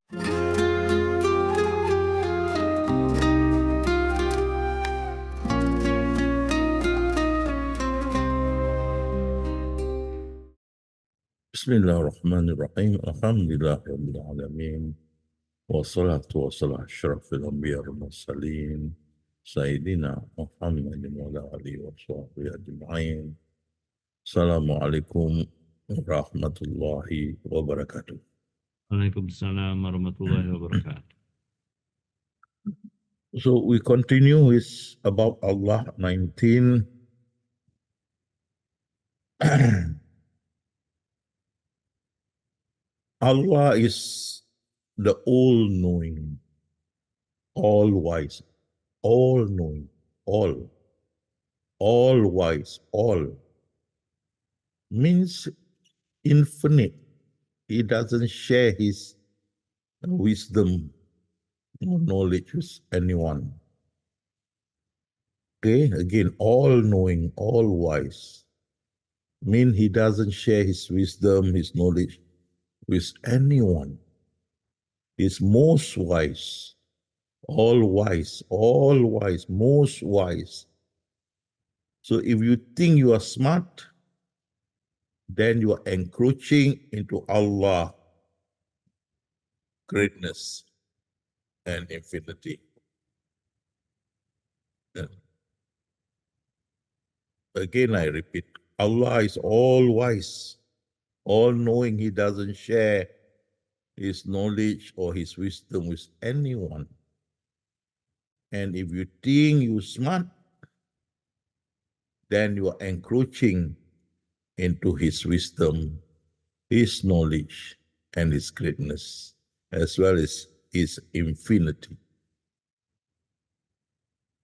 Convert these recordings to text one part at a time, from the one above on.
Bismillahirrahmanirrahim. Alhamdulillahirabbil alamin. Wassalatu wassalamu ala asyrafil anbiya wal mursalin sayyidina Muhammadin wa ala alihi wa sahbihi ajma'in. Assalamualaikum warahmatullahi wabarakatuh. Waalaikumsalam warahmatullahi wabarakatuh. So we continue with about Allah 19. Allah is the all-knowing, all-wise, all-knowing, all-wise, all. Means infinite. He doesn't share his wisdom or knowledge with anyone. Okay, again, all-knowing, all-wise. Mean he doesn't share his wisdom, his knowledge with anyone. He's most wise, all-wise, all-wise, most wise. So if you think you are smart, then you are encroaching into Allah greatness and infinity. Again, I repeat, Allah is all-wise, all-knowing. He doesn't share his knowledge or his wisdom with anyone. And if you think you're smart, then you are encroaching into his wisdom, his knowledge, and his greatness, as well as his infinity.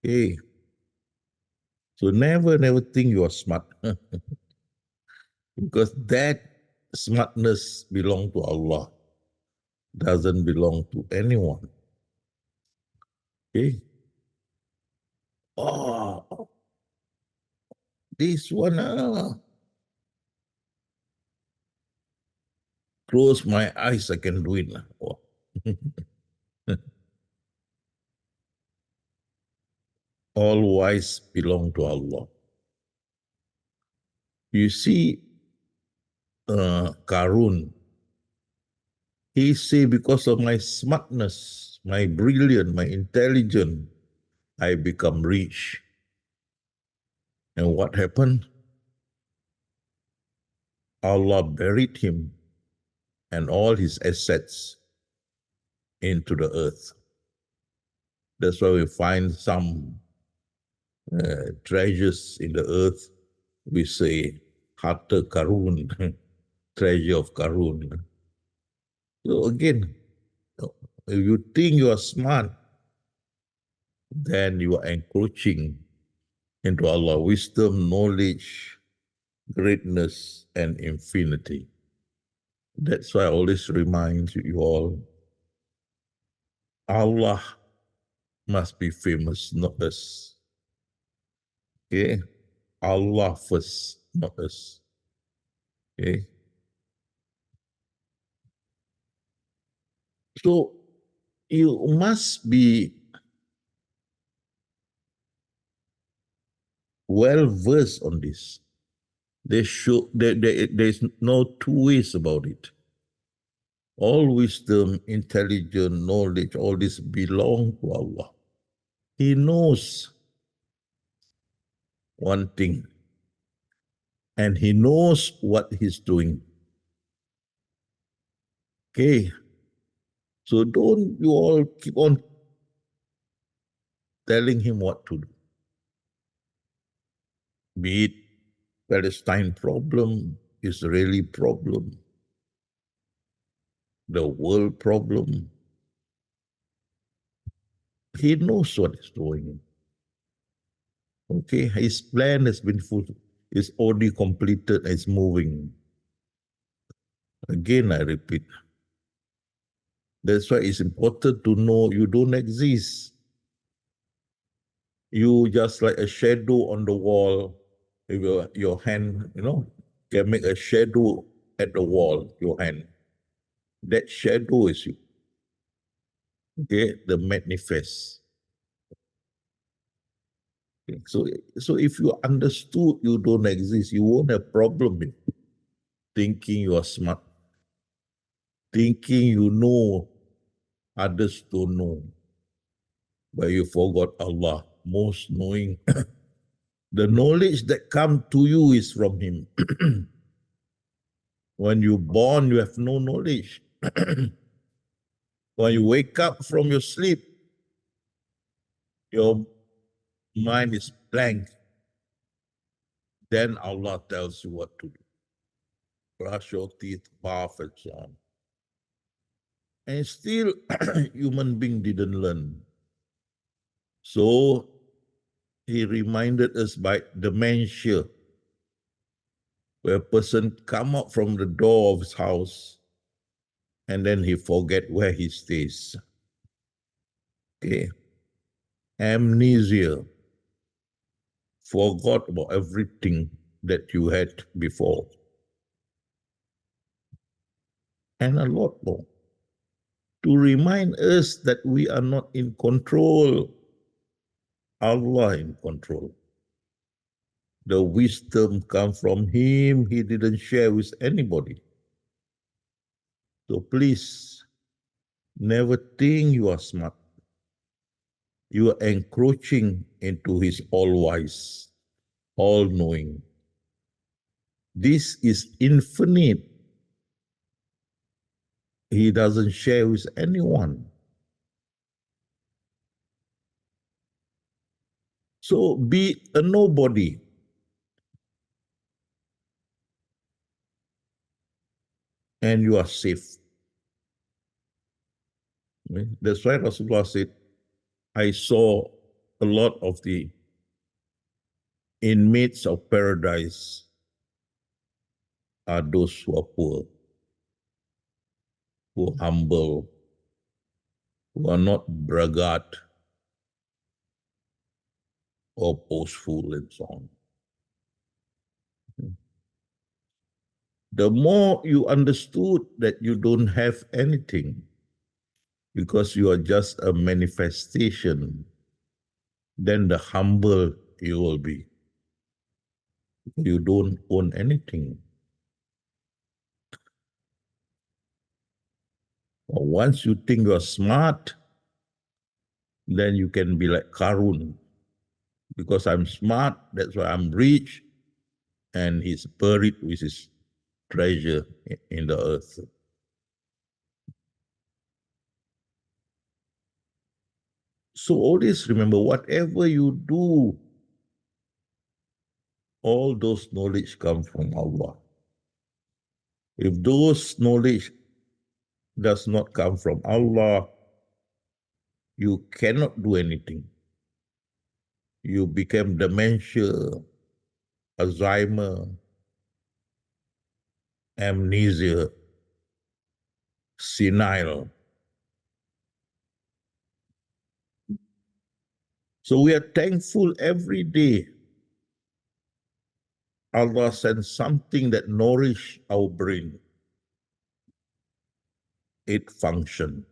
Okay. So never think you are smart. Because that smartness belongs to Allah, doesn't belong to anyone. Okay. Oh, this one, close my eyes, I can do it now. Oh. All wise belong to Allah. You see, Karun, he say, because of my smartness, my brilliance, my intelligence, I become rich. And what happened? Allah buried him and all his assets into the earth. That's why we find some treasures in the earth. We say, Harta Karun, treasure of Karun. So again, if you think you are smart, then you are encroaching into Allah's wisdom, knowledge, greatness, and infinity. That's why I always remind you all, Allah must be famous, not us. Okay? Allah first, not us. Okay? So you must be well versed on this. There's no two ways about it. All wisdom, intelligence, knowledge, all this belong to Allah. He knows one thing, and he knows what he's doing. Okay, so don't you all keep on telling him what to do. Be it Palestine problem, Israeli problem, the world problem. He knows what he's doing. Okay, his plan has been fulfilled. It's already completed, it's moving. Again, I repeat. That's why it's important to know you don't exist. You just like a shadow on the wall. If your hand, can make a shadow at the wall, your hand. That shadow is you. Okay, the manifest. Okay, so if you understood you don't exist, you won't have problem with thinking you are smart, thinking you know others don't know, but you forgot Allah, most knowing. The knowledge that come to you is from Him. When you born, you have no knowledge. When you wake up from your sleep, your mind is blank. Then Allah tells you what to do. Brush your teeth, bath, and so on. And still, human being didn't learn. So He reminded us by dementia, where a person come out from the door of his house and then he forget where he stays. Okay. Amnesia, forgot about everything that you had before. And a lot more. To remind us that we are not in control, Allah in control. The wisdom comes from Him, He didn't share with anybody. So please, never think you are smart. You are encroaching into His all-wise, all-knowing. This is infinite. He doesn't share with anyone. So be a nobody. And you are safe. That's why Rasulullah said, I saw a lot of the inmates of paradise are those who are poor, who are humble, who are not braggart or boastful and so on. The more you understood that you don't have anything because you are just a manifestation, then the humble you will be. You don't own anything. But once you think you're smart, then you can be like Karun. Because I'm smart, that's why I'm rich, and he's buried with his treasure in the earth. So always remember, whatever you do, all those knowledge come from Allah. If those knowledge does not come from Allah, you cannot do anything. You become dementia, Alzheimer, amnesia, senile. So we are thankful every day Allah sends something that nourish our brain. It function.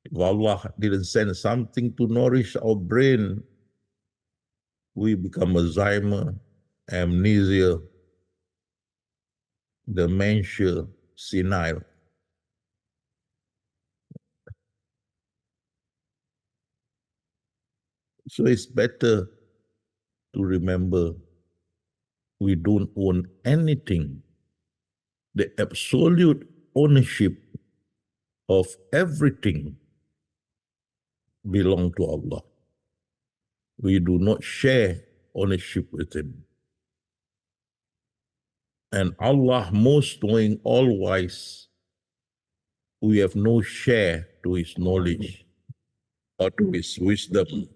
If Allah didn't send something to nourish our brain, we become Alzheimer, amnesia, dementia, senile. So it's better to remember we don't own anything. The absolute ownership of everything belongs to Allah. We do not share ownership with Him. And Allah, most knowing, all wise, we have no share to His knowledge or to His wisdom.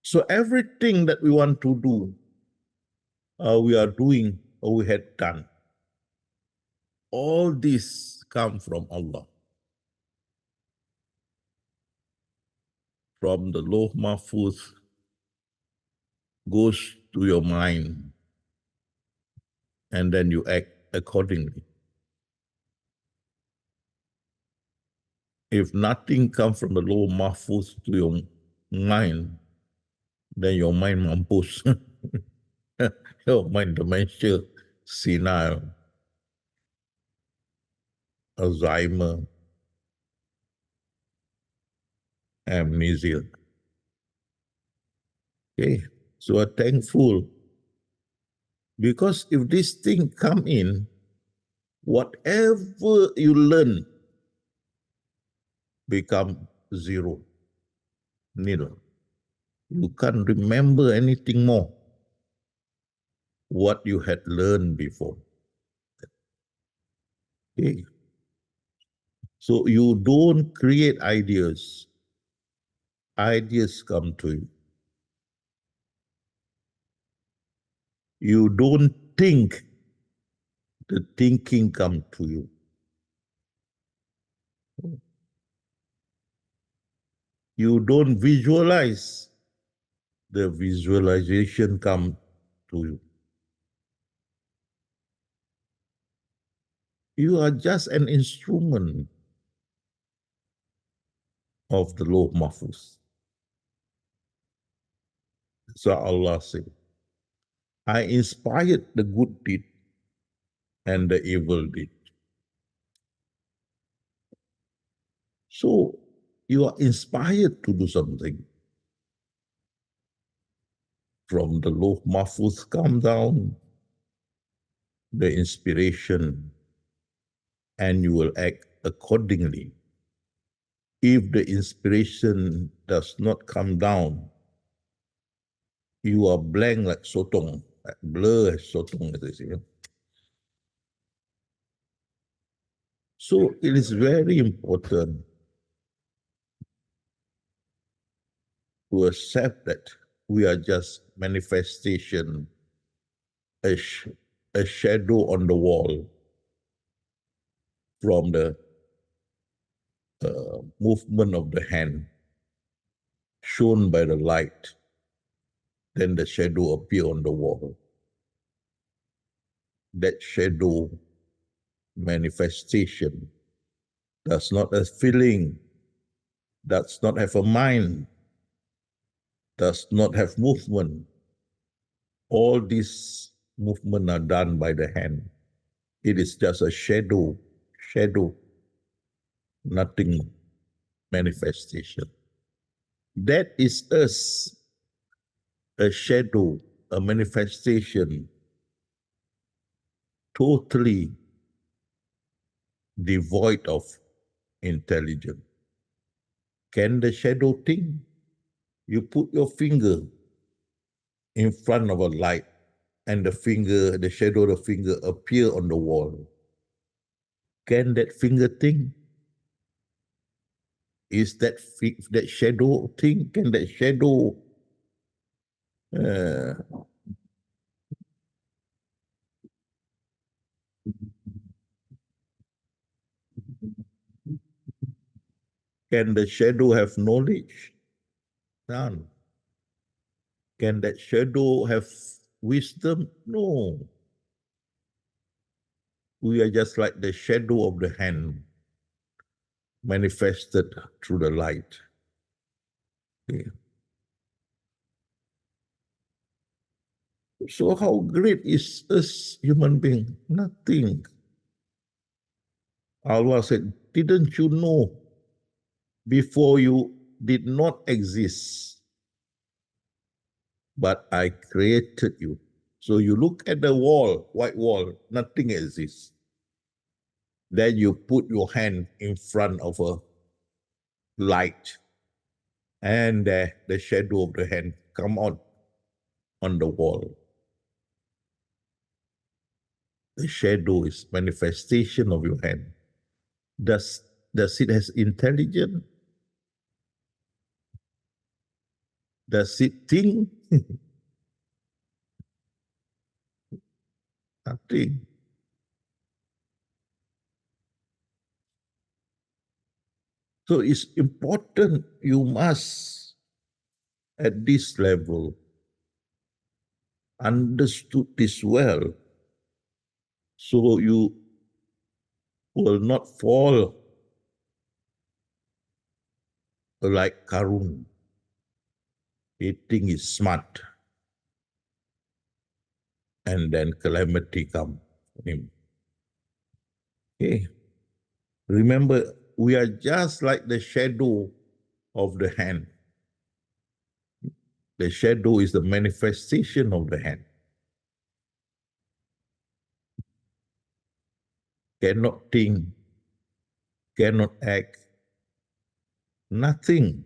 So everything that we want to do, we are doing or we had done. All this come from Allah. From the Lawh Mahfuz goes to your mind. and then you act accordingly. If nothing comes from the low mahfuz to your mind, then your mind mampus. Your mind dementia, senile, Alzheimer, amnesia. Okay, so I'm thankful because if this thing come in, whatever you learn become zero, nil. You can't remember anything more what you had learned before. Okay. So you don't create ideas. Ideas come to you. You don't think, the thinking come to you. You don't visualize, the visualization come to you. You are just an instrument of the Lord Mahfuz. So Allah said, I inspired the good deed and the evil deed. So you are inspired to do something. From the Lord Mahfuz come down the inspiration, and you will act accordingly. If the inspiration does not come down, you are blank like sotong, like blur as sotong, as they say. So it is very important to accept that we are just manifestation, a shadow on the wall from the movement of the hand shown by the light. Then the shadow appear on the wall. That shadow manifestation does not have feeling, does not have a mind, does not have movement. All these movements are done by the hand. It is just a shadow, nothing manifestation. That is us, a shadow, a manifestation, totally devoid of intelligence. Can the shadow think? You put your finger in front of a light and the finger, the shadow of the finger appear on the wall. Can that finger think? Is that shadow think? Can that shadow can the shadow have knowledge? None. Can that shadow have wisdom? No. We are just like the shadow of the hand manifested through the light. Okay. So how great is us human being? Nothing. Allah said, didn't you know before you did not exist, but I created you. So you look at the wall, white wall, nothing exists. Then you put your hand in front of a light, and the shadow of the hand come out on the wall. The shadow is manifestation of your hand. Does it has intelligence? Does it think? Nothing. So it's important, you must, at this level, understood this well. So you will not fall like Karun. He think he's smart, and then calamity come him. Okay. Remember, we are just like the shadow of the hand. The shadow is the manifestation of the hand. Cannot think, cannot act, nothing.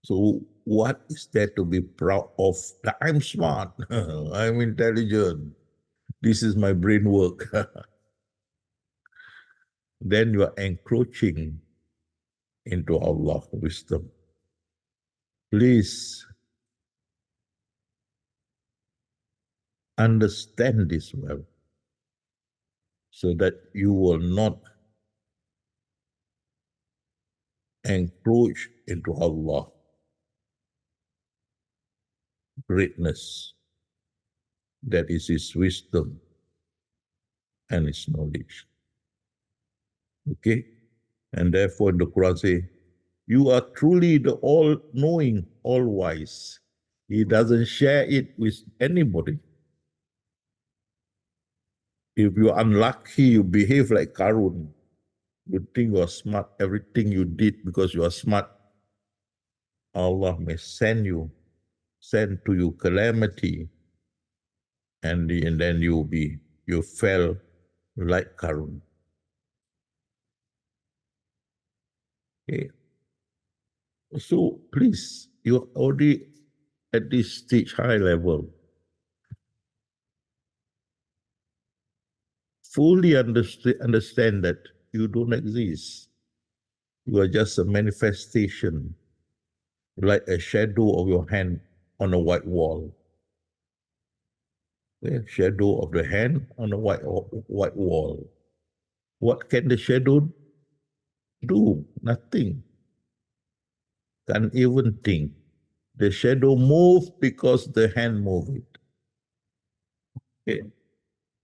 So what is there to be proud of? I'm smart, I'm intelligent, this is my brain work. Then you are encroaching into Allah's wisdom. Please understand this well, so that you will not encroach into Allah's greatness, that is His wisdom and His knowledge. Okay? And therefore the Quran says, you are truly the all-knowing, all-wise. He doesn't share it with anybody. If you're unlucky, you behave like Karun. You think you are smart, everything you did because you are smart, Allah may send to you calamity, and then you fell like Karun. Okay. So please, you're already at this stage, high level. Fully understand that you don't exist. You are just a manifestation, like a shadow of your hand on a white wall. The shadow of the hand on a white wall. What can the shadow do? Nothing. Can't even think. The shadow moves because the hand moves it. Okay.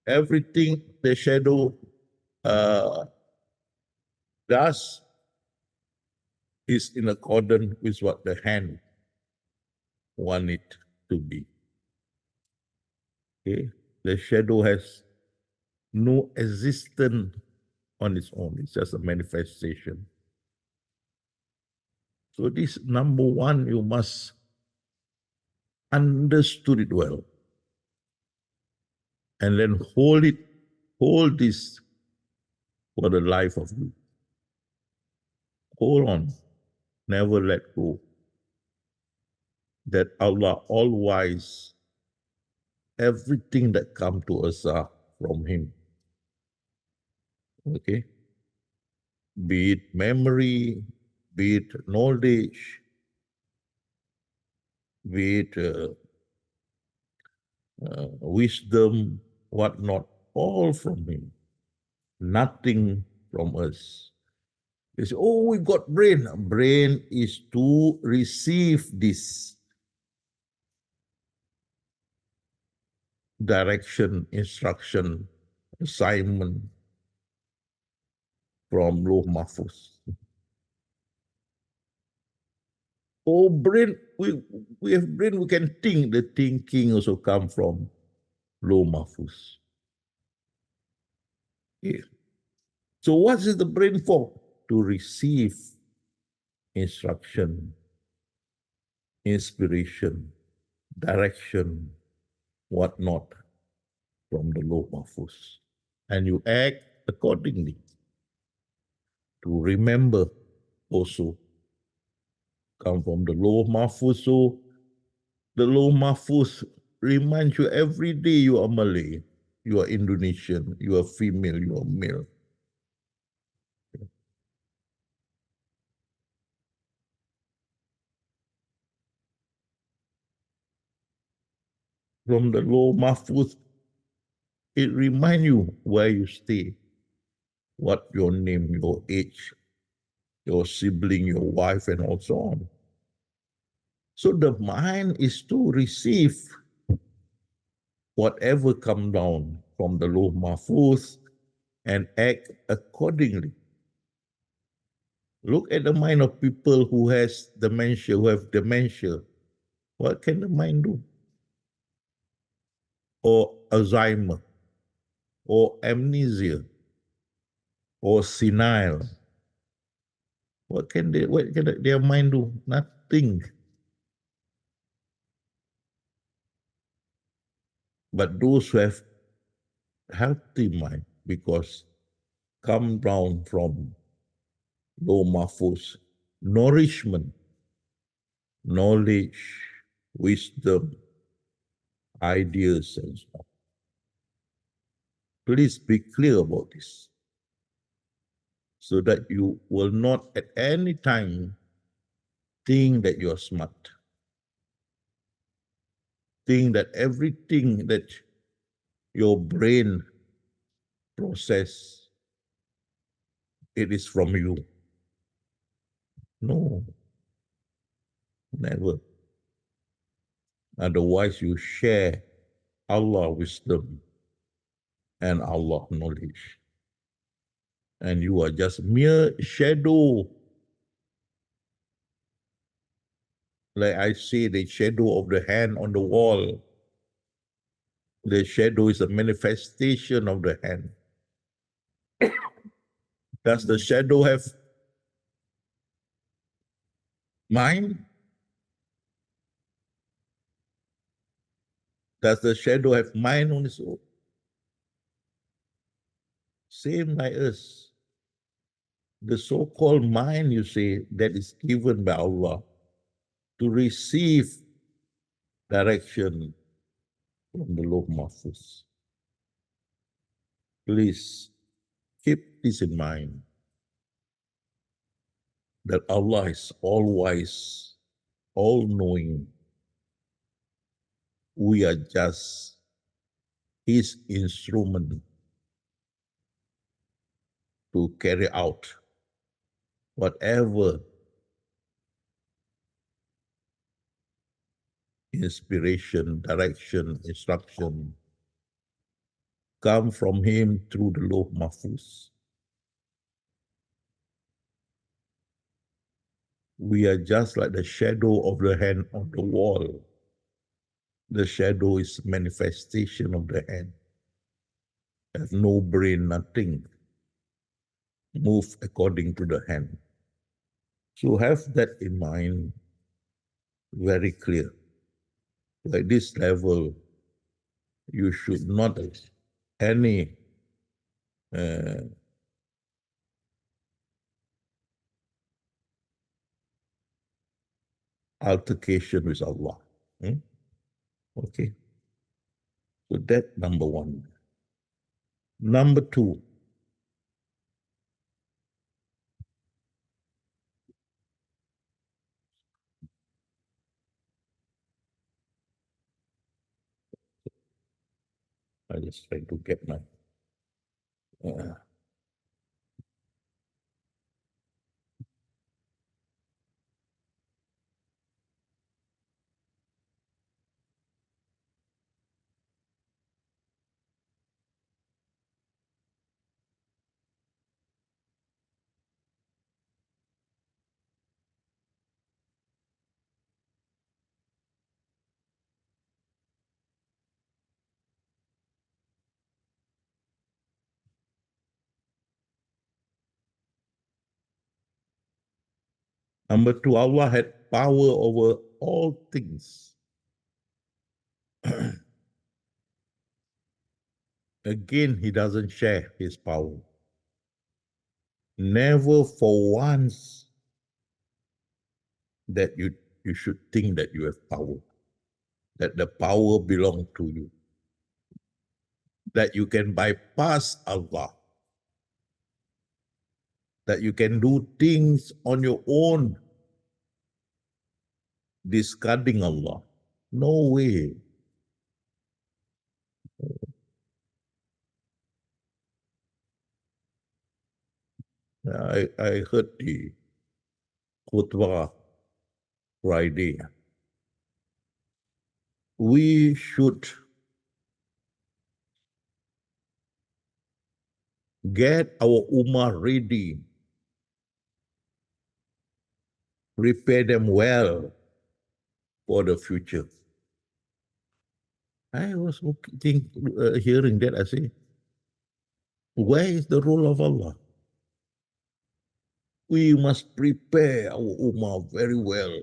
Everything the shadow does is in accordance with what the hand want it to be. Okay? The shadow has no existence on its own. It's just a manifestation. So this number one, you must understood it well. And then hold this for the life of you. Hold on. Never let go. That Allah all-wise, everything that come to us are from Him. Okay? Be it memory, be it knowledge, be it wisdom, whatnot, all from Him. Nothing from us. They say, oh, we got brain. Brain is to receive this direction, instruction, assignment from Loh Mahfuz. Oh, brain, we have brain, we can think. The thinking also come from Loh Mahfuz. Yeah. So what is the brain for? To receive instruction, inspiration, direction, whatnot from the Loh Mahfuz. And you act accordingly. To remember also come from the Loh Mahfuz. So the Loh Mahfuz reminds you every day you are Malay, you are Indonesian, you are female, you are male. From the Loh Mahfuz, it reminds you where you stay, what your name, your age, your sibling, your wife, and all so on. So the mind is to receive whatever come down from the Lawh Mahfuz and act accordingly. Look at the mind of people who has dementia, who have dementia. What can the mind do? Or Alzheimer, or amnesia, or senile. What can their mind do? Nothing. But those who have healthy mind, because come down from Lawh Mahfuz, nourishment, knowledge, wisdom, ideas, and so on. Please be clear about this, so that you will not at any time think that you're smart. Think that everything that your brain process, it is from you. No, never. Otherwise, you share Allah wisdom and Allah knowledge. And you are just mere shadow. Like I say, the shadow of the hand on the wall. The shadow is a manifestation of the hand. Does the shadow have mind? Does the shadow have mind on its own? Same like us. The so-called mind, you say, that is given by Allah to receive direction from the Lawh Mahfuz. Please keep this in mind, that Allah is all-wise, all-knowing. We are just His instrument to carry out whatever inspiration, direction, instruction come from Him through the Lawh Mahfuz. We are just like the shadow of the hand on the wall. The shadow is manifestation of the hand. Have no brain, nothing. Move according to the hand. So have that in mind very clear. At this level, you should not have any altercation with Allah. Okay. So that number one. Number two, I just try to get my number two, Allah had power over all things. Again, He doesn't share His power. Never for once that you should think that you have power, that the power belongs to you, that you can bypass Allah, that you can do things on your own, discarding Allah. No way. I heard the khutbah Friday. We should Get our ummah ready. Prepare them well for the future. I was hearing that. I say, where is the role of Allah? We must prepare our ummah very well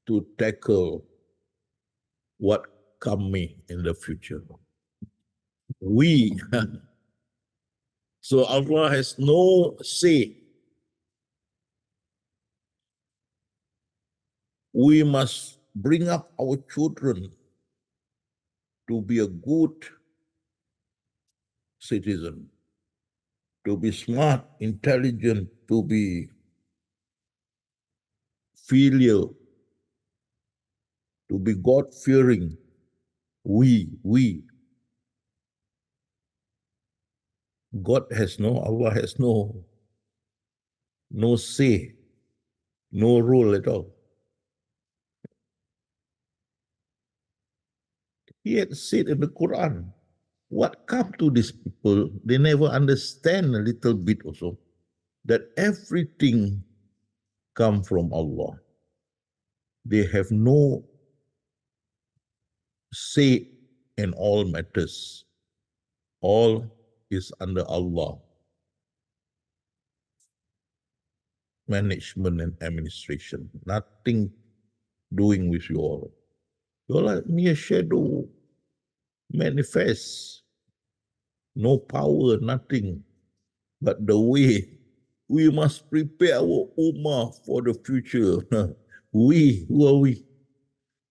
to tackle what coming in the future. We, so Allah has no say. We must bring up our children to be a good citizen, to be smart, intelligent, to be filial, to be God-fearing. We. God has Allah has no say, no rule at all. He had said in the Quran, what come to these people, they never understand a little bit also, that everything come from Allah. They have no say in all matters. All is under Allah. Management and administration. Nothing doing with you all. You're like mere shadow, manifest. No power, nothing. But the way we must prepare our ummah for the future. We, who are we?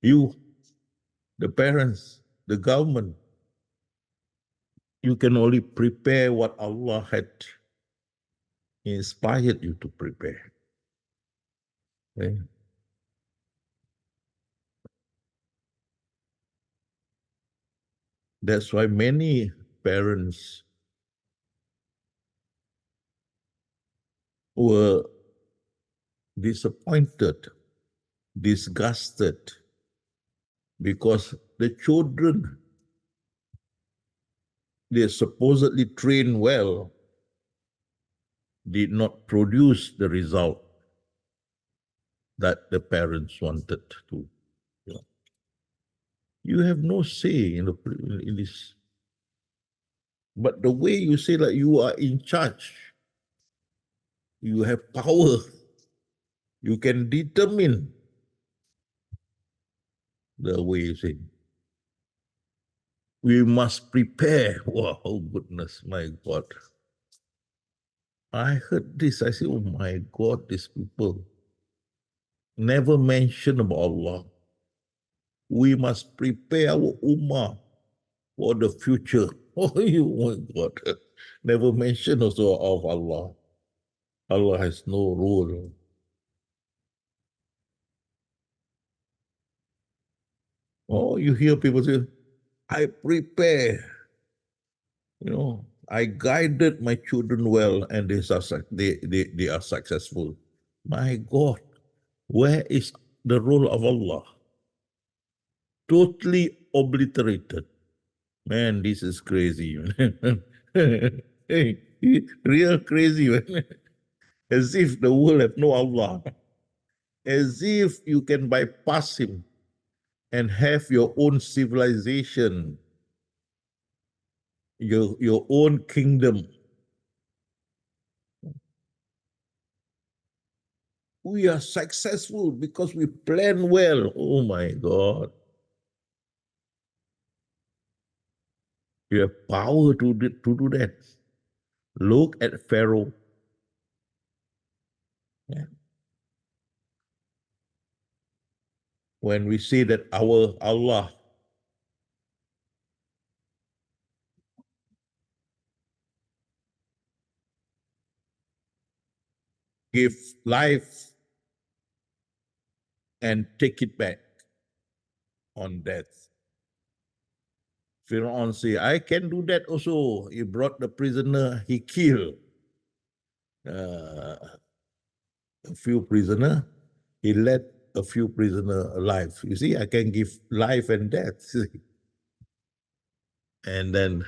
You, the parents, the government. You can only prepare what Allah had inspired you to prepare. Okay? That's why many parents were disappointed, disgusted, because the children, they supposedly trained well, did not produce the result that the parents wanted to. You have no say in this. But the way you say that you are in charge, you have power, you can determine the way you say. We must prepare. Wow, oh goodness, my God. I heard this, I said, oh my God, these people never mention about Allah. We must prepare our ummah for the future. Oh my God. Never mention also of Allah. Allah has no rule. Oh, you hear people say, I prepare. I guided my children well and they are successful. My God, where is the role of Allah? Totally obliterated. Man, this is crazy. Hey, real crazy. Man. As if the world have no Allah. As if you can bypass him and have your own civilization, your own kingdom. We are successful because we plan well. Oh my God. You have power to do that. Look at Pharaoh. Yeah. When we say that our Allah give life and take it back on death. Pharaoh say, I can do that also. He brought the prisoner, he killed a few prisoners. He let a few prisoners alive. You see, I can give life and death. And then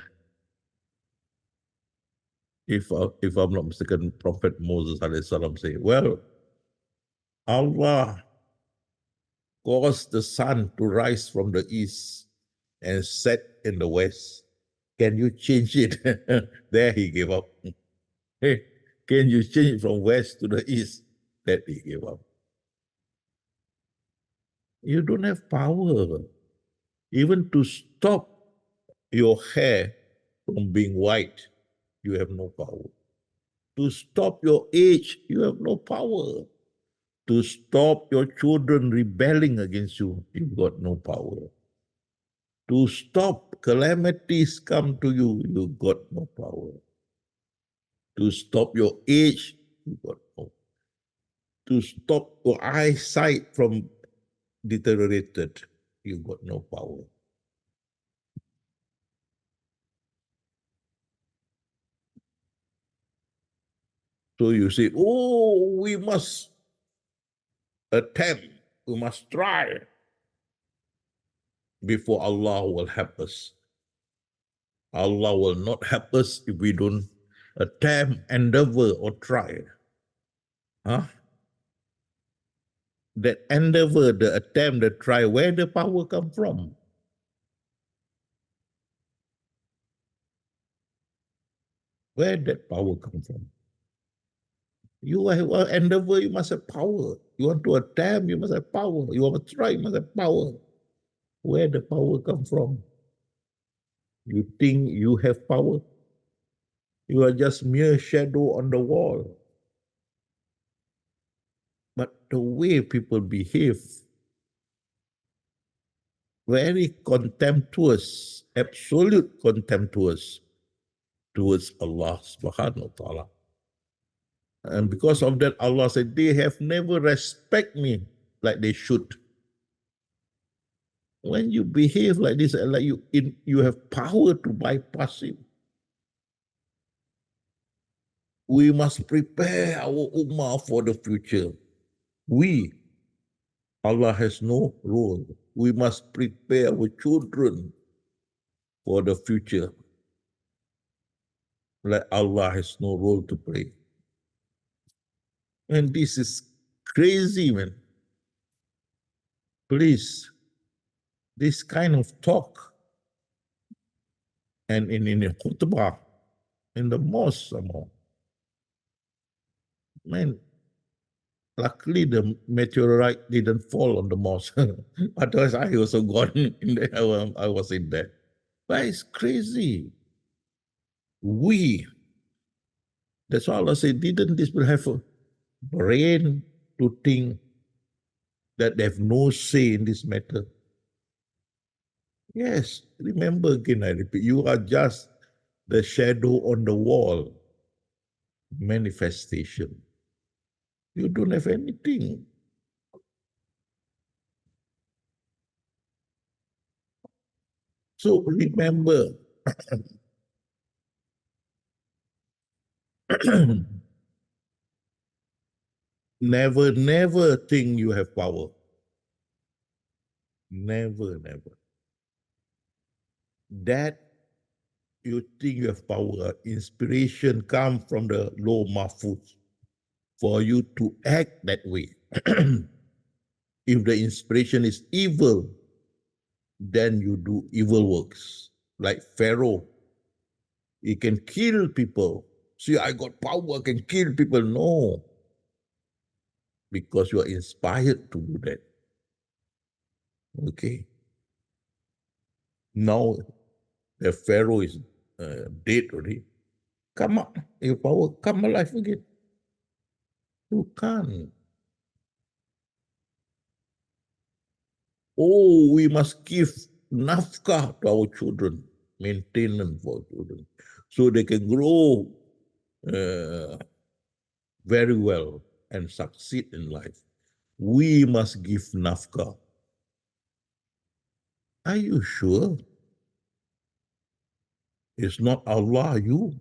if I'm not mistaken, Prophet Moses alayhi salam say, well, Allah caused the sun to rise from the east and set in the west. Can you change it? There he gave up. Hey, can you change it from west to the east? That he gave up. You don't have power. Even to stop your hair from being white, you have no power. To stop your age, you have no power. To stop your children rebelling against you, you've got no power. To stop calamities come to you, you've got no power. To stop your age, you've got no. To stop your eyesight from deteriorated, you've got no power. So you say, oh, we must attempt, we must try before Allah will help us. Allah will not help us if we don't attempt, endeavor, or try. Huh? That endeavor, the attempt, the try, where the power come from? Where that power come from? You have an endeavor, you must have power. You want to attempt, you must have power. You want to try, you must have power. Where the power come from? You think you have power? You are just mere shadow on the wall. But the way people behave, very contemptuous, absolute contemptuous towards Allah subhanahu wa ta'ala. And because of that, Allah said, they have never respect me like they should. When you behave like this, like you have power to bypass him. We must prepare our ummah for the future. Allah has no role. We must prepare our children for the future. Like Allah has no role to play. And this is crazy, man. Please, this kind of talk, and in a khutbah, in the mosque somehow, man, luckily the meteorite didn't fall on the mosque. Otherwise, I also gone in there. I was in there. But it's crazy. That's why Allah said, didn't these people have a brain to think that they have no say in this matter? Yes, remember again, I repeat, you are just the shadow on the wall manifestation. You don't have anything. So remember, never think you have power. Never. That you think you have power, inspiration comes from the low mahfuz for you to act that way. If the inspiration is evil, then you do evil works. Like Pharaoh, he can kill people. See, I got power, I can kill people. No, because you are inspired to do that. Okay. Now the Pharaoh is dead already. Come up, your power, come alive again. You can't. Oh, we must give nafkah to our children, maintenance for children, so they can grow very well and succeed in life. We must give nafkah. Are you sure? It's not Allah, you.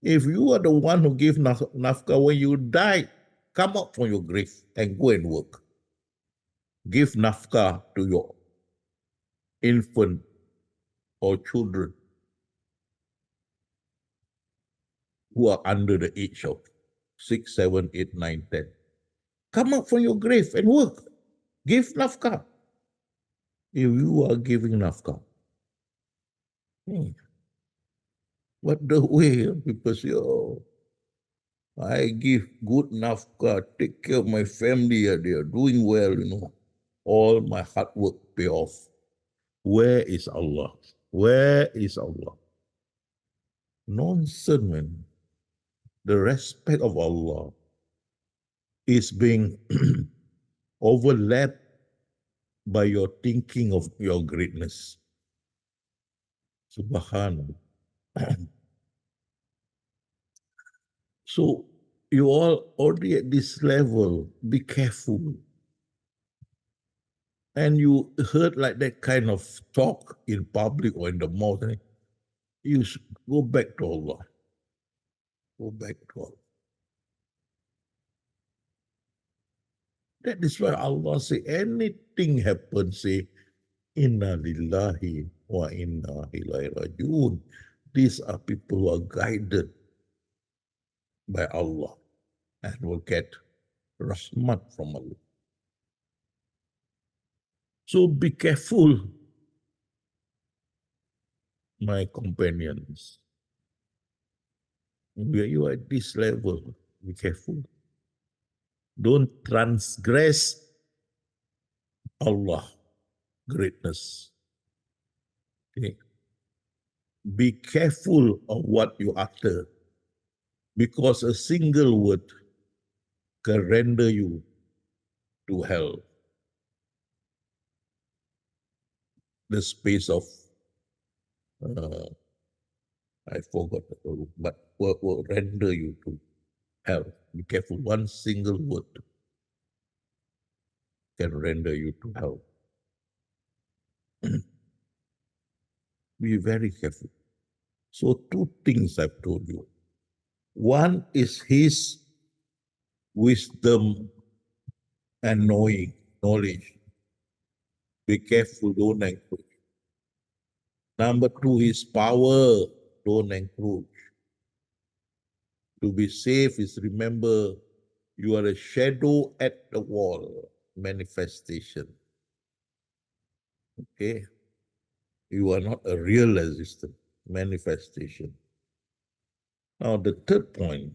If you are the one who gave nafkah when you die, come up from your grave and go and work. Give nafkah to your infant or children. who are under the age of 6, 7, 8, 9, 10. Come up from your grave and work. Give nafkah. If you are giving nafkah, but the way people say, oh, I give good nafkah, take care of my family, they are doing well, all my hard work pay off. Where is Allah? Where is Allah? Nonsense, man. The respect of Allah is being overlapped by your thinking of your greatness. Subhanallah. So you all already at this level, be careful. And you heard like that kind of talk in public or in the mosque, you should go back to Allah. Go back to Allah. That is why Allah say anything happens, say, Inna lillahi wa inna ilaihi rajiun. These are people who are guided by Allah and will get rahmat from Allah. So be careful, my companions. Where you are at this level, be careful. Don't transgress Allah greatness. Okay. Be careful of what you utter, because a single word can render you to hell. The space of, I forgot the word, but will render you to hell. Be careful, one single word can render you to hell. Be very careful. So two things I've told you. One is his wisdom and knowledge. Be careful, don't encroach. Number two, his power, don't encroach. To be safe is remember you are a shadow at the wall, manifestation. Okay? You are not a real existence, manifestation. Now the third point,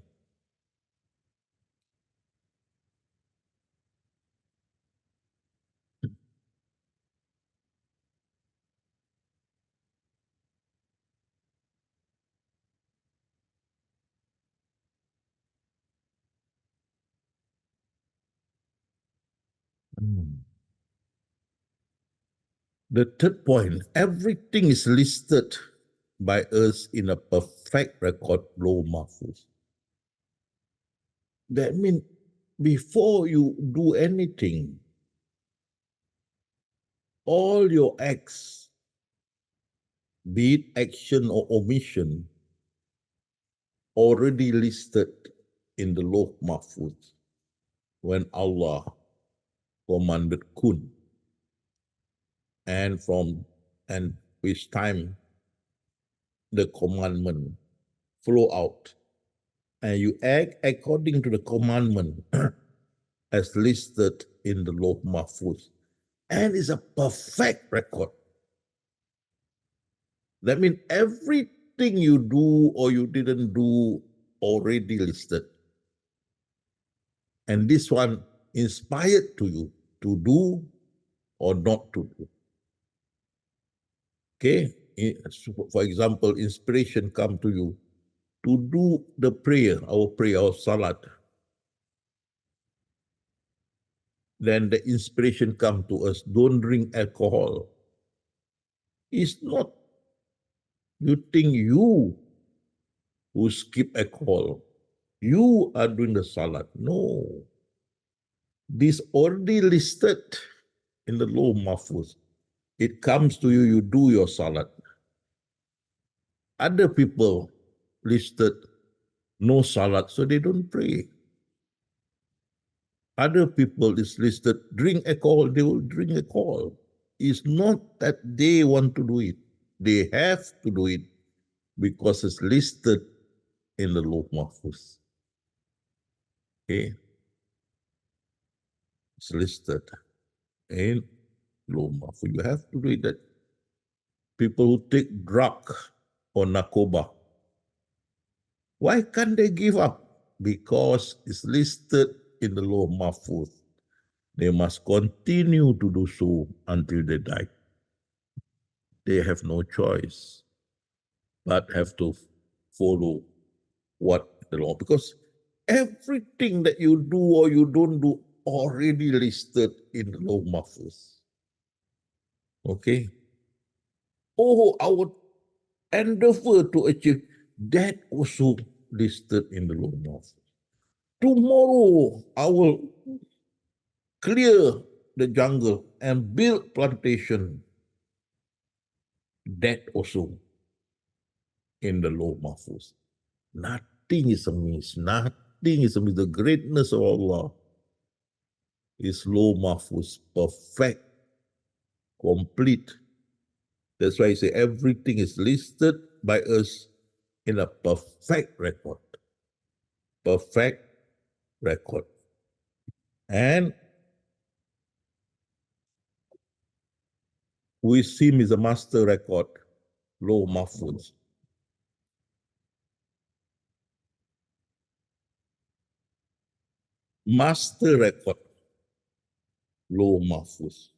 everything is listed by us in a perfect record, low mahfuz. That means before you do anything, all your acts, be it action or omission, already listed in the Lawh Mahfuz when Allah commanded kun. And which time the commandment flow out. And you act according to the commandment as listed in the Lawh Mahfuz. And it's a perfect record. That means everything you do or you didn't do already listed. And this one inspired to you to do or not to do. Okay? For example, inspiration come to you to do the prayer, our salat. Then the inspiration come to us, don't drink alcohol. It's not you think you who skip alcohol, you are doing the salat. No. This already listed in the Lawh Mahfuz. It comes to you, you do your salat. Other people listed no salat, so they don't pray. Other people is listed drink alcohol, they will drink alcohol. It's not that they want to do it. They have to do it because it's listed in the Lawh Mahfuz. Okay? It's listed in Lawh Mahfuz. You have to read that. People who take drug or narcoba, why can't they give up? Because it's listed in the Lawh Mahfuz. They must continue to do so until they die. They have no choice, but have to follow what the law, because everything that you do or you don't do already listed in the Lawh Mahfuz. Okay? Oh, our endeavor to achieve, that also listed in the Lawh Mahfuz. Tomorrow, I will clear the jungle and build plantation. That also in the Lawh Mahfuz. Nothing is amiss. Nothing is amiss. The greatness of Allah is Lawh Mahfuz, perfect, complete. That's why I say everything is listed by us in a perfect record. Perfect record. And with him is a master record, Lawh Mahfuz. Master record, Lawh Mahfuz.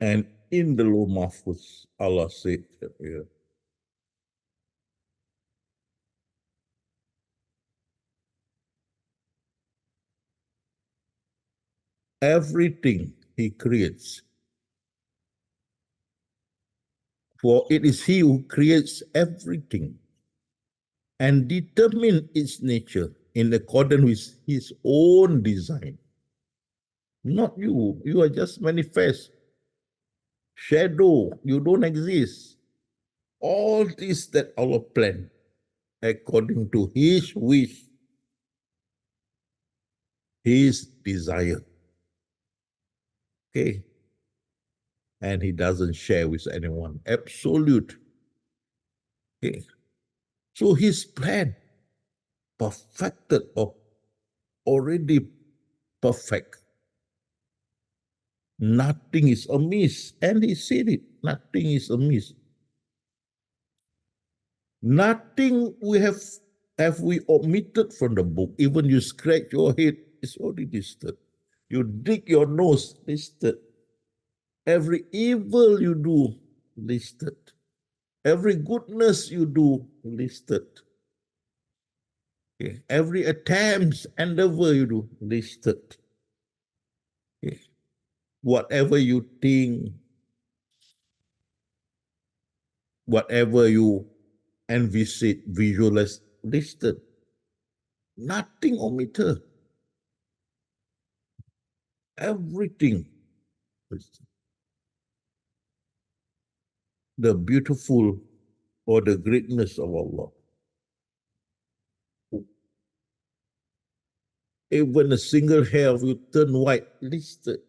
And in the Lawh Mahfuz, Allah said here, everything he creates, for it is he who creates everything and determines its nature in accordance with his own design. Not you. You are just manifest. Shadow. You don't exist. All this that Allah planned according to his wish, his desire. Okay? And he doesn't share with anyone. Absolute. Okay? So his plan perfected or already perfect. Nothing is amiss. And he said it. Nothing is amiss. Nothing have we omitted from the book. Even you scratch your head, it's already listed. You dig your nose, listed. Every evil you do, listed. Every goodness you do, listed. Okay. Every attempt, endeavor you do, listed. Okay. Whatever you think, whatever you envisage, visualize, listed. Nothing omitted. Everything listed. The beautiful or the greatness of Allah. Even a single hair of you turn white, listed.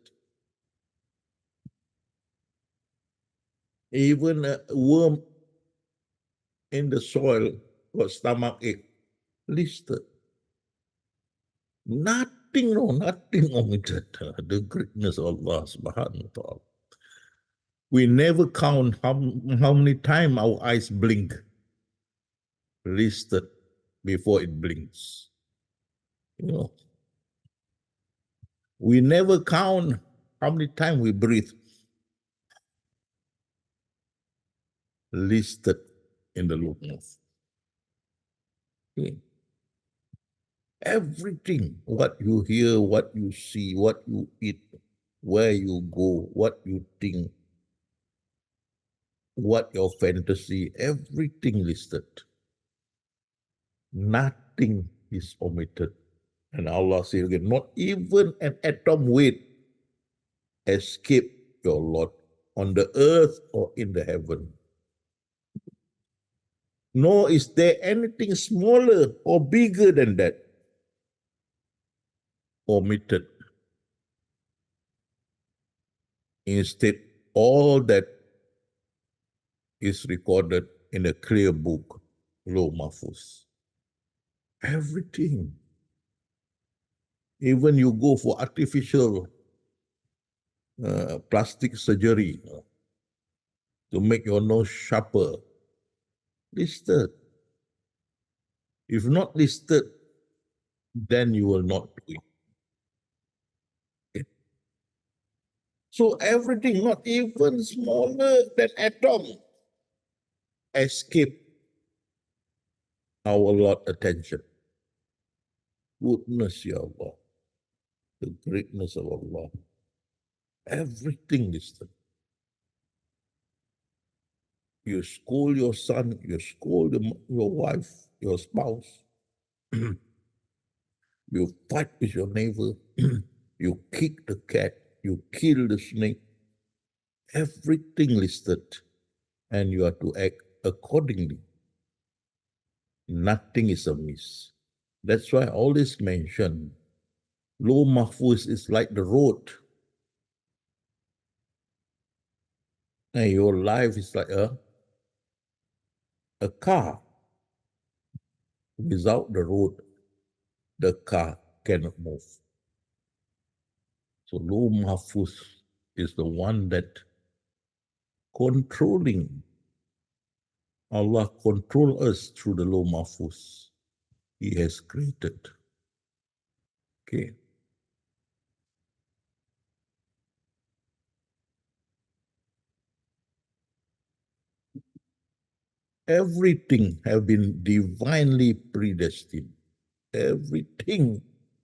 Even a worm in the soil or stomach ache, listed. Nothing, no, nothing omitted. The greatness of Allah subhanahu wa ta'ala. We never count how many times our eyes blink, listed before it blinks. You know, we never count how many times we breathe, listed in the Lawh Mahfuz. Okay. Everything, what you hear, what you see, what you eat, where you go, what you think, what your fantasy, everything listed. Nothing is omitted. And Allah says again, not even an atom weight escape your Lord on the earth or in the heaven. Nor is there anything smaller or bigger than that omitted. Instead, all that is recorded in a clear book, Law Mahfuz. Everything. Even you go for artificial plastic surgery to make your nose sharper, listed. If not listed, then you will not do it. Okay. So everything, not even smaller than atom, escape our Lord attention. Goodness, Ya Allah, the greatness of Allah. Everything listed. You scold your son, you scold your wife, your spouse. You fight with your neighbor. You kick the cat, you kill the snake. Everything listed, and you are to act accordingly. Nothing is amiss. That's why all this mentioned. Law Mahfuz is like the road. And your life is like a car. Without the road, the car cannot move. So Law Mahfuz is the one that controlling. Allah control us through the Law Mahfuz He has created. Okay. Everything have been divinely predestined. Everything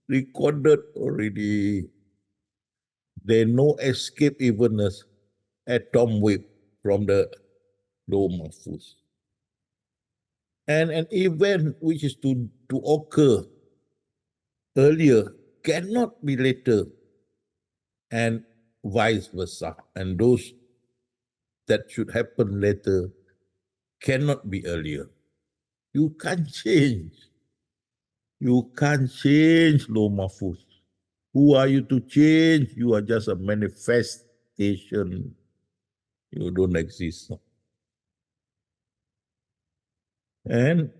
recorded already. There no escape even as atom wave from the Law Mahfuz. And an event which is to occur earlier cannot be later, and vice versa. And those that should happen later cannot be earlier. You can't change. You can't change Law Mahfuz. Who are you to change? You are just a manifestation. You don't exist. And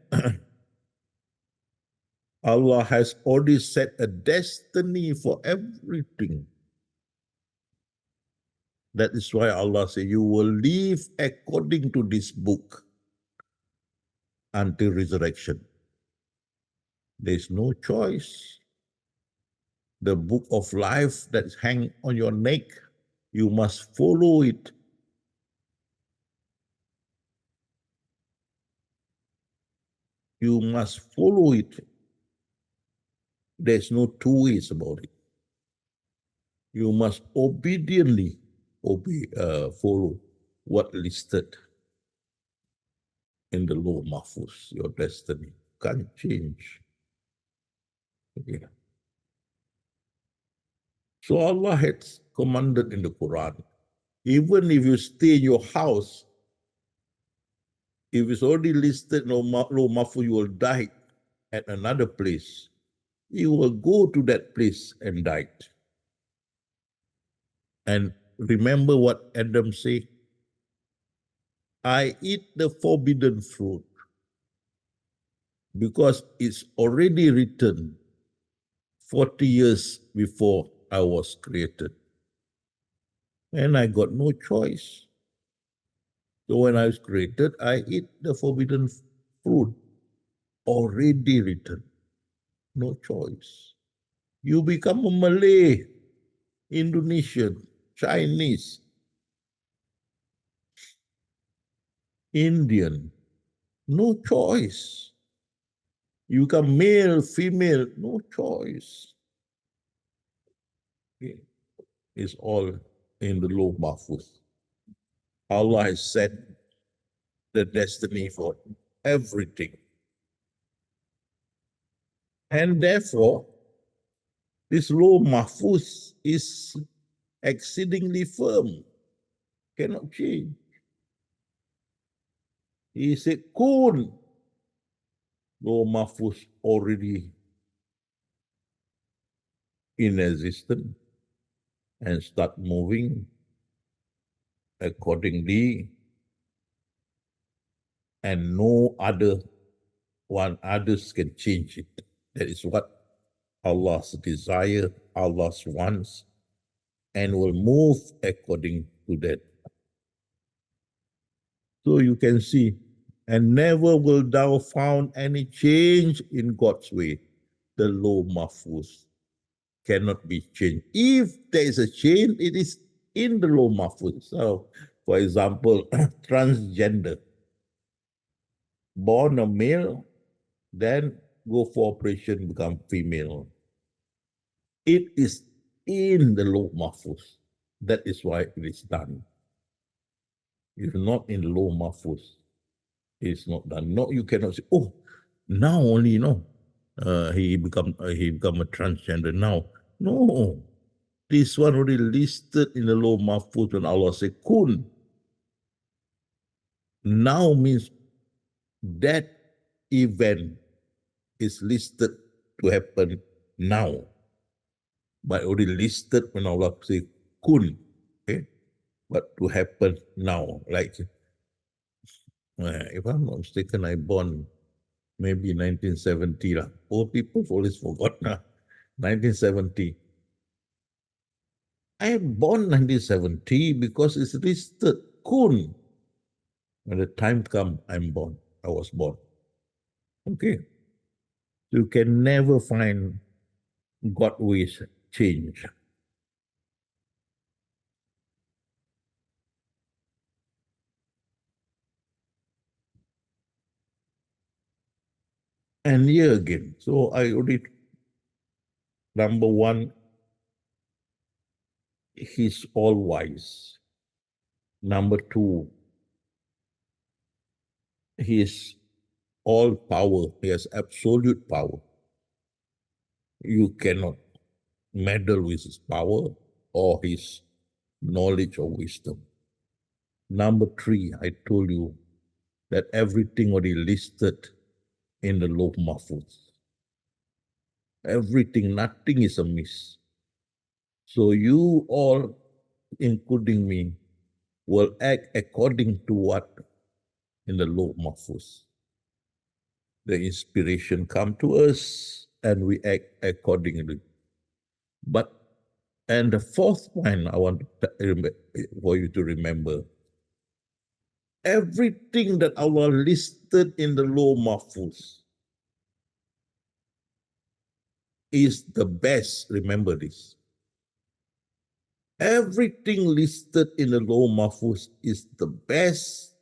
Allah has already set a destiny for everything. That is why Allah says, you will live according to this book until resurrection. There's no choice. The book of life that's hang on your neck, you must follow it. You must follow it. There's no two ways about it. You must obediently follow what listed in the Law Mahfuz, your destiny. Can't change. Okay. So Allah has commanded in the Quran, even if you stay in your house, if it's already listed in Law Mahfuz, you will die at another place. You will go to that place and die. And remember what Adam said, I eat the forbidden fruit because it's already written 40 years before I was created. And I got no choice. So when I was created, I eat the forbidden fruit, already written. No choice. You become a Malay, Indonesian, Chinese, Indian, no choice. You become male, female, no choice. Okay. It's all in the Law Mahfuz. Allah has set the destiny for everything. And therefore, this Law Mahfuz is exceedingly firm, cannot change. He said, Kun, Law Mahfuz already in existence and start moving accordingly. and no other one others can change it. That is what Allah's desire, Allah's wants, and will move according to that. So you can see, and never will thou found any change in God's way. The law mahfuz cannot be changed. If there is a change, it is in the law mahfuz. So, for example, transgender, born a male, then go for operation, become female. It is in the law mahfuz. That is why it is done. If not in the law mahfuz, it's not done. No, you cannot say, oh, now only, he become a transgender now. No, this one already listed in the law mahfuz when Allah said kun. Now means that event is listed to happen now, but already listed when Allah said kun, okay? But to happen now, like if I'm not mistaken, I born maybe 1970 lah. Old people always forgot now. 1970. I am born 1970 because it's listed kun. When the time come, I'm born. I was born. Okay. You can never find God ways change. And here again, so I already, number one, he's all wise. Number two, he is all power. He has absolute power. You cannot meddle with his power or his knowledge or wisdom. Number three, I told you that everything already listed in the law mahfuz. Everything, nothing is amiss. So you all, including me, will act according to what in the law mahfuz. The inspiration come to us and we act accordingly. But, and the fourth point I want for you to remember, everything that Allah listed in the law mahfuz is the best. Remember this. Everything listed in the law mahfuz is the best.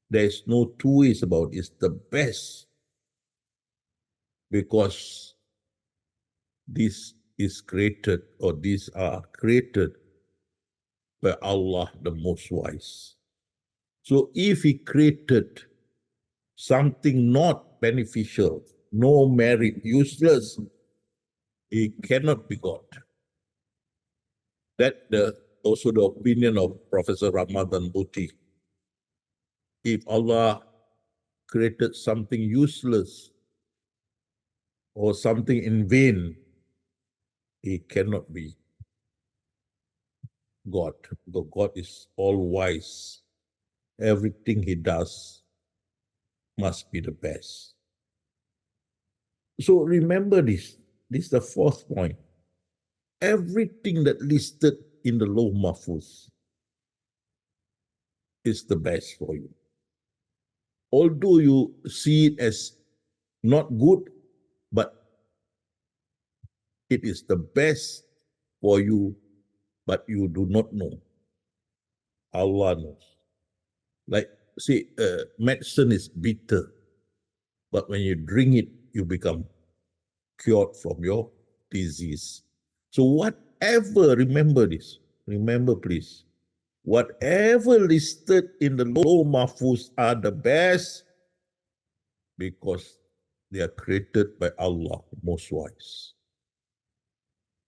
There's no two ways about it. It's the best. Because this is created, or these are created by Allah, the Most Wise. So if He created something not beneficial, no merit, useless, He cannot be God. That also the opinion of Professor Ramadan Bhuti. If Allah created something useless or something in vain, He cannot be God. Because God is all wise. Everything He does must be the best. So remember this. This is the fourth point. Everything that listed in the law mahfuz is the best for you. Although you see it as not good, but it is the best for you, but you do not know. Allah knows. Like, see, medicine is bitter, but when you drink it, you become cured from your disease. So whatever, remember this, remember please, whatever listed in the law mahfuz are the best because they are created by Allah, Most Wise.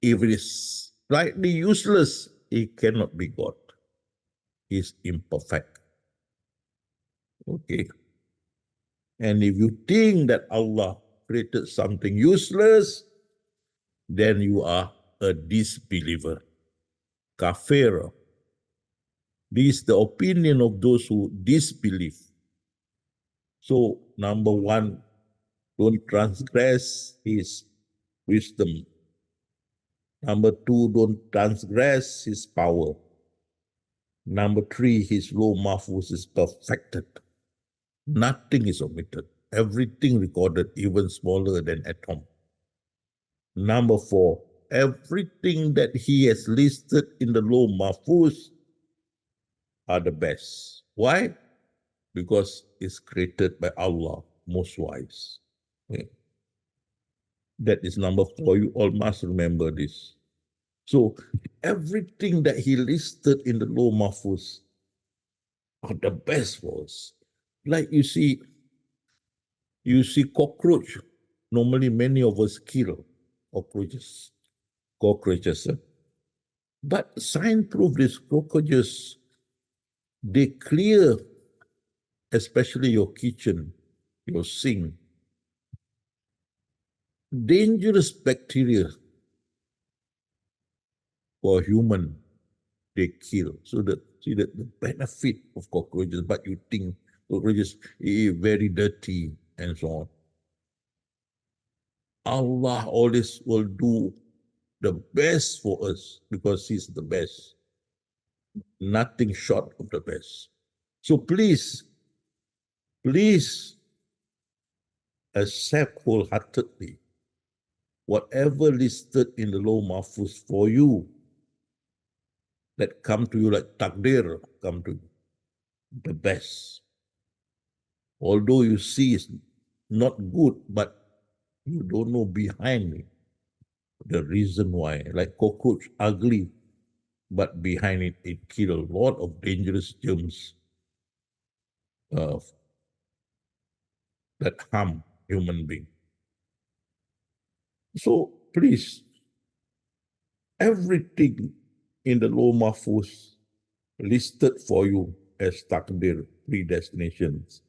If it is slightly useless, it cannot be God. He is imperfect. Okay. And if you think that Allah created something useless, then you are a disbeliever, kafir. This is the opinion of those who disbelieve. So, number one, don't transgress his wisdom. Number two, don't transgress his power. Number three, his law mahfuz is perfected. Nothing is omitted. Everything recorded, even smaller than atom. Number four, everything that he has listed in the law mahfuz are the best. Why? Because it's created by Allah, most wise. Okay. That is number four. You all must remember this. So everything that he listed in the law mahfuz are the best for us. Like you see cockroach. Normally, many of us kill cockroaches. But science proved these cockroaches, they clear, especially your kitchen, your sink, dangerous bacteria for human, they kill. So the benefit of cockroaches, but you think cockroaches are very dirty and so on. Allah always will do the best for us because He's the best. Nothing short of the best. So please accept wholeheartedly whatever listed in the law mahfuz for you that come to you like takdir, come to you, the best. Although you see it's not good, but you don't know behind it the reason why. Like cockroach, ugly, but behind it, it kills a lot of dangerous germs that harm human being. So please, everything in the law mahfuz listed for you as takdir, predestinations,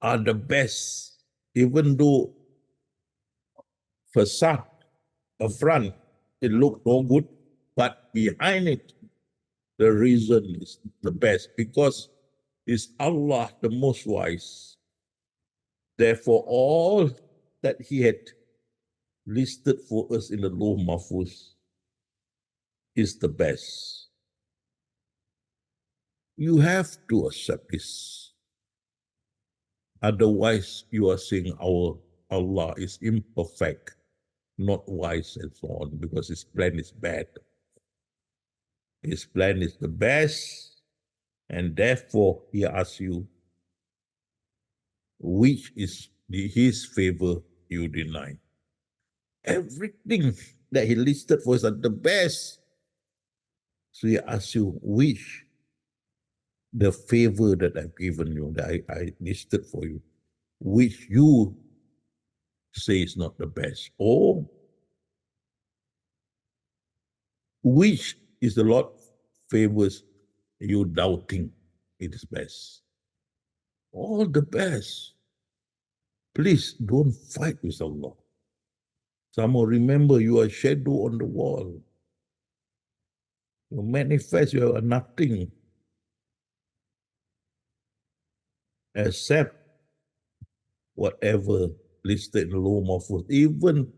are the best, even though facade, a front, it look no good, but behind it, the reason is the best because it's Allah the most wise. Therefore, all that He had listed for us in the law mahfuz is the best. You have to accept this. Otherwise, you are saying our Allah is imperfect, not wise, and so on, because His plan is bad. His plan is the best, and therefore He asks you, which is His favor you deny. Everything that He listed for us are the best. So He asks you, which the favor that I've given you, that I listed for you, which you say is not the best, or which is the Lord favors you doubting it is best. All the best. Please don't fight with Allah. Somehow remember you are a shadow on the wall. You manifest, you are nothing except whatever listed in the law mahfuz. Even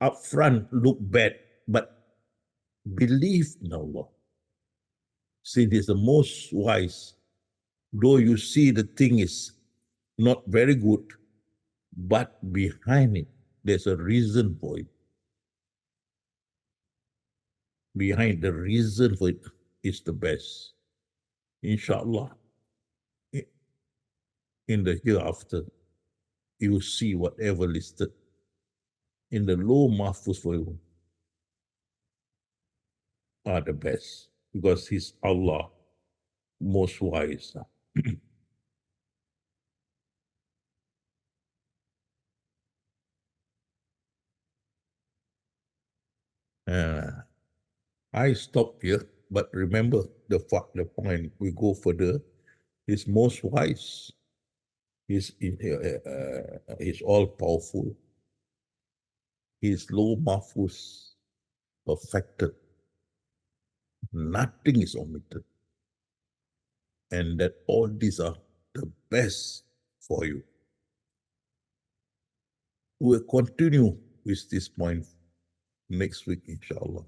up front look bad, but believe in Allah. See, this is the most wise. Though you see the thing is not very good, but behind it, there's a reason for it. Behind the reason for it is the best. Inshallah, in the hereafter, you see whatever listed in the law mahfuz for you are the best because He's Allah, most wise. I stop here, but remember the point. We go further. He's most wise. He's all powerful. His law mahfuz perfected. Nothing is omitted. and that all these are the best for you. We'll continue with this point next week, inshallah.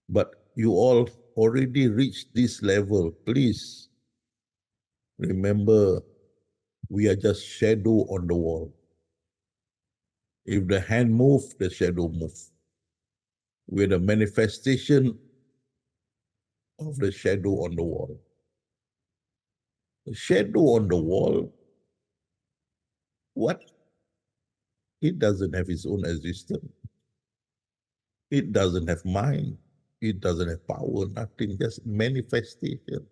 But you all already reached this level. Please remember, we are just shadow on the wall. If the hand moves, the shadow moves. We're the manifestation of the shadow on the wall. The shadow on the wall, what? It doesn't have its own existence. It doesn't have mind. It doesn't have power, nothing, just manifestation.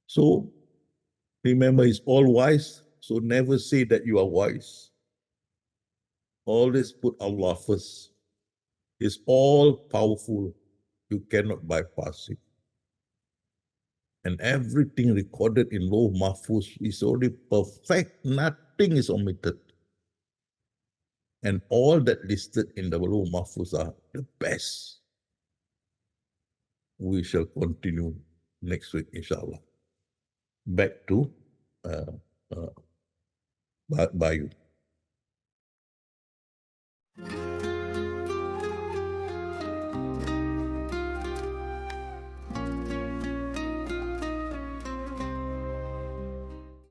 So remember, it's all wise. So never say that you are wise. Always put Allah first. It's all powerful. You cannot bypass it. And everything recorded in Lauh Mahfuz is already perfect. Nothing is omitted. And all that listed in the Lauh Mahfuz are the best. We shall continue next week, inshallah. Back to Bayu.